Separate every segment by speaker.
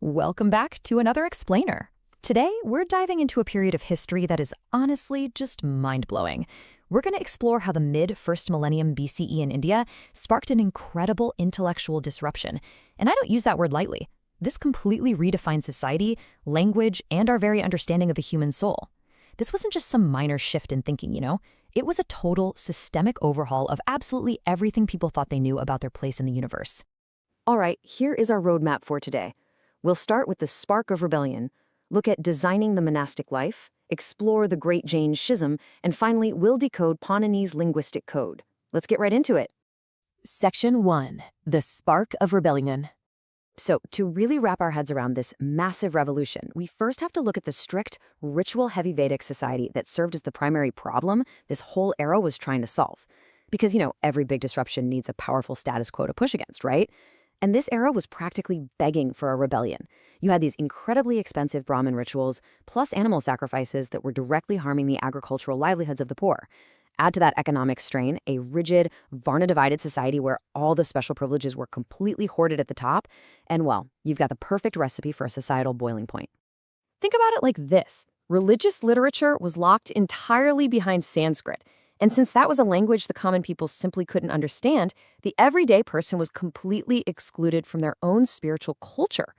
Speaker 1: Welcome back to another explainer. Today, we're diving into a period of history that is honestly just mind-blowing. We're going to explore how the mid-first millennium BCE in India sparked an incredible intellectual disruption. And I don't use that word lightly. This completely redefined society, language, and our very understanding of the human soul. This wasn't just some minor shift in thinking. It was a total systemic overhaul of absolutely everything people thought they knew about their place in the universe.
Speaker 2: All right, here is our roadmap for today. We'll start with the spark of rebellion, look at designing the monastic life, explore the Great Jain Schism, and finally, we'll decode Pawnini's linguistic code. Let's get right into it.
Speaker 3: Section 1. The Spark of Rebellion.
Speaker 2: So, to really wrap our heads around this massive revolution, we first have to look at the strict, ritual-heavy Vedic society that served as the primary problem this whole era was trying to solve. Because, every big disruption needs a powerful status quo to push against, right? And this era was practically begging for a rebellion. You had these incredibly expensive Brahmin rituals, plus animal sacrifices that were directly harming the agricultural livelihoods of the poor. Add to that economic strain, a rigid, Varna-divided society where all the special privileges were completely hoarded at the top, and well, you've got the perfect recipe for a societal boiling point. Think about it like this. Religious literature was locked entirely behind Sanskrit. And since that was a language the common people simply couldn't understand, the everyday person was completely excluded from their own spiritual culture.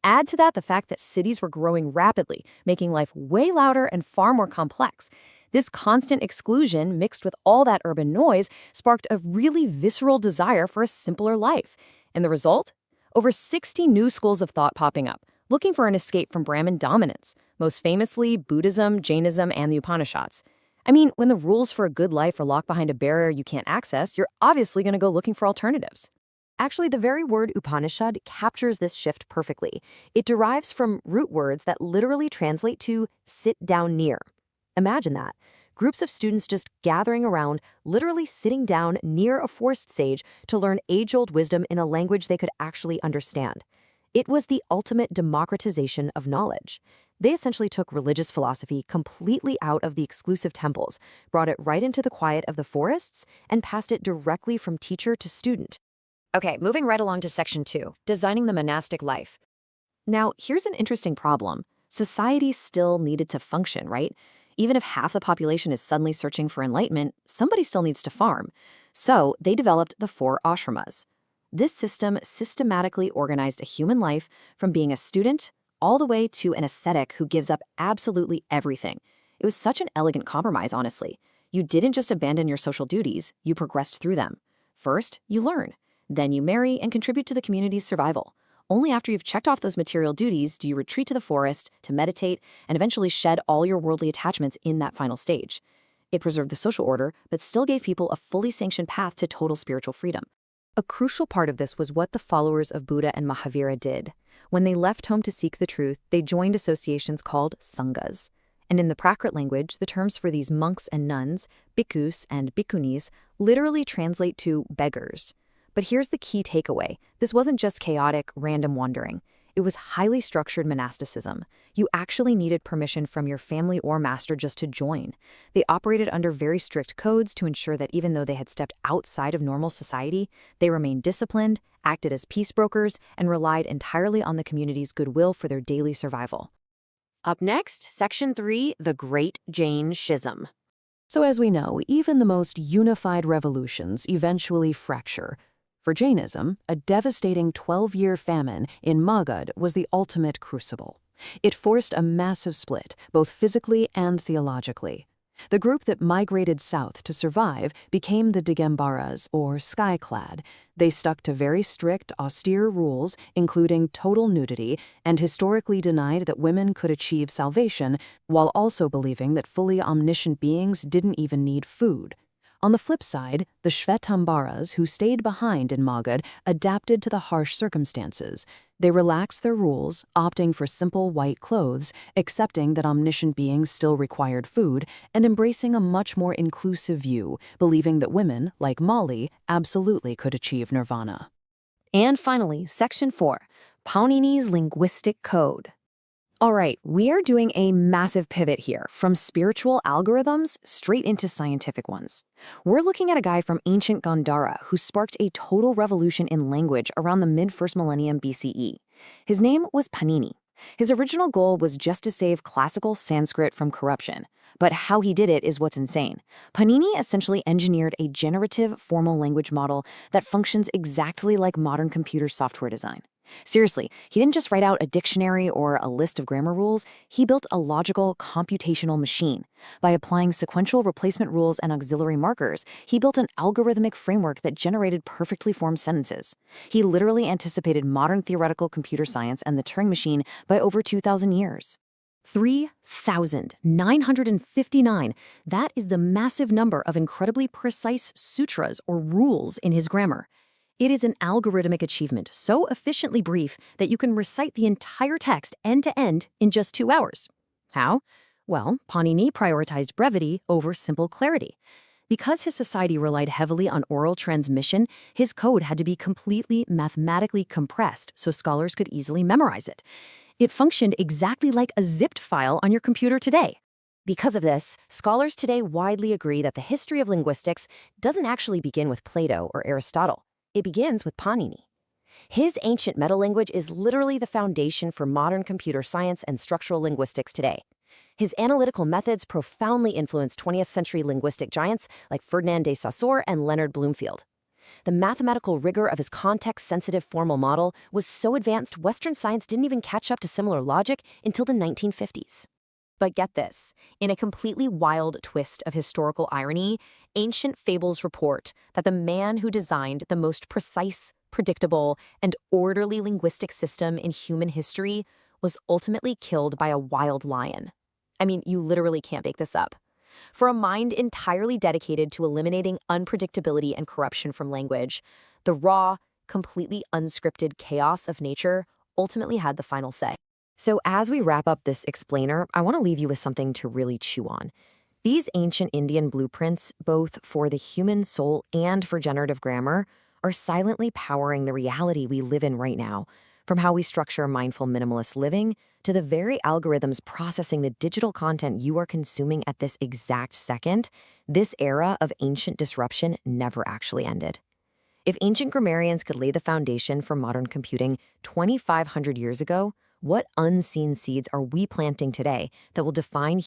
Speaker 2: Add to that the fact that cities were growing rapidly, making life way louder and far more complex. This constant exclusion, mixed with all that urban noise, sparked a really visceral desire for a simpler life. And the result? Over 60 new schools of thought popping up, looking for an escape from Brahmin dominance, most famously Buddhism, Jainism, and the Upanishads. I mean, when the rules for a good life are locked behind a barrier you can't access, you're obviously going to go looking for alternatives. Actually, the very word Upanishad captures this shift perfectly. It derives from root words that literally translate to sit down near. Imagine that. Groups of students just gathering around, literally sitting down near a forest sage to learn age-old wisdom in a language they could actually understand. It was the ultimate democratization of knowledge. They essentially took religious philosophy completely out of the exclusive temples, brought it right into the quiet of the forests, and passed it directly from teacher to student. Okay, moving right along to Section 2, designing the monastic life. Now, here's an interesting problem. Society still needed to function, right? Even if half the population is suddenly searching for enlightenment, somebody still needs to farm. So they developed the 4 ashramas. This system systematically organized a human life from being a student all the way to an ascetic who gives up absolutely everything. It was such an elegant compromise, honestly. You didn't just abandon your social duties, you progressed through them. First, you learn. Then you marry and contribute to the community's survival. Only after you've checked off those material duties do you retreat to the forest to meditate and eventually shed all your worldly attachments in that final stage. It preserved the social order, but still gave people a fully sanctioned path to total spiritual freedom. A crucial part of this was what the followers of Buddha and Mahavira did. When they left home to seek the truth, they joined associations called sanghas. And in the Prakrit language, the terms for these monks and nuns, bhikkhus and bhikkhunis, literally translate to beggars. But here's the key takeaway. This wasn't just chaotic, random wandering. It was highly structured monasticism. You actually needed permission from your family or master just to join. They operated under very strict codes to ensure that even though they had stepped outside of normal society, they remained disciplined, acted as peace brokers, and relied entirely on the community's goodwill for their daily survival. Up next, Section 3, the Great Jain Schism.
Speaker 3: So as we know, even the most unified revolutions eventually fracture. For Jainism, a devastating 12-year famine in Magadh was the ultimate crucible. It forced a massive split, both physically and theologically. The group that migrated south to survive became the Digambaras, or sky-clad. They stuck to very strict, austere rules, including total nudity, and historically denied that women could achieve salvation, while also believing that fully omniscient beings didn't even need food. On the flip side, the Shvetambaras, who stayed behind in Magadh, adapted to the harsh circumstances. They relaxed their rules, opting for simple white clothes, accepting that omniscient beings still required food, and embracing a much more inclusive view, believing that women, like Mali, absolutely could achieve nirvana.
Speaker 2: And finally, Section 4, Pawnini's linguistic code. All right, we are doing a massive pivot here from spiritual algorithms straight into scientific ones. We're looking at a guy from ancient Gandhara who sparked a total revolution in language around the mid-first millennium BCE. His name was Panini. His original goal was just to save classical Sanskrit from corruption. But how he did it is what's insane. Panini essentially engineered a generative formal language model that functions exactly like modern computer software design. Seriously, he didn't just write out a dictionary or a list of grammar rules, he built a logical, computational machine. By applying sequential replacement rules and auxiliary markers, he built an algorithmic framework that generated perfectly formed sentences. He literally anticipated modern theoretical computer science and the Turing machine by over 2,000 years. 3,959. That is the massive number of incredibly precise sutras or rules in his grammar. It is an algorithmic achievement so efficiently brief that you can recite the entire text end to end in just 2 hours. How? Well, Panini prioritized brevity over simple clarity. Because his society relied heavily on oral transmission, his code had to be completely mathematically compressed so scholars could easily memorize it. It functioned exactly like a zipped file on your computer today.
Speaker 4: Because of this, scholars today widely agree that the history of linguistics doesn't actually begin with Plato or Aristotle. It begins with Panini. His ancient metalanguage is literally the foundation for modern computer science and structural linguistics today. His analytical methods profoundly influenced 20th century linguistic giants like Ferdinand de Saussure and Leonard Bloomfield. The mathematical rigor of his context-sensitive formal model was so advanced Western science didn't even catch up to similar logic until the 1950s.
Speaker 1: But get this, in a completely wild twist of historical irony, ancient fables report that the man who designed the most precise, predictable, and orderly linguistic system in human history was ultimately killed by a wild lion. I mean, you literally can't make this up. For a mind entirely dedicated to eliminating unpredictability and corruption from language, the raw, completely unscripted chaos of nature ultimately had the final say.
Speaker 2: So as we wrap up this explainer, I want to leave you with something to really chew on. These ancient Indian blueprints, both for the human soul and for generative grammar, are silently powering the reality we live in right now, from how we structure mindful minimalist living to the very algorithms processing the digital content you are consuming at this exact second. This era of ancient disruption never actually ended. If ancient grammarians could lay the foundation for modern computing 2,500 years ago, what unseen seeds are we planting today that will define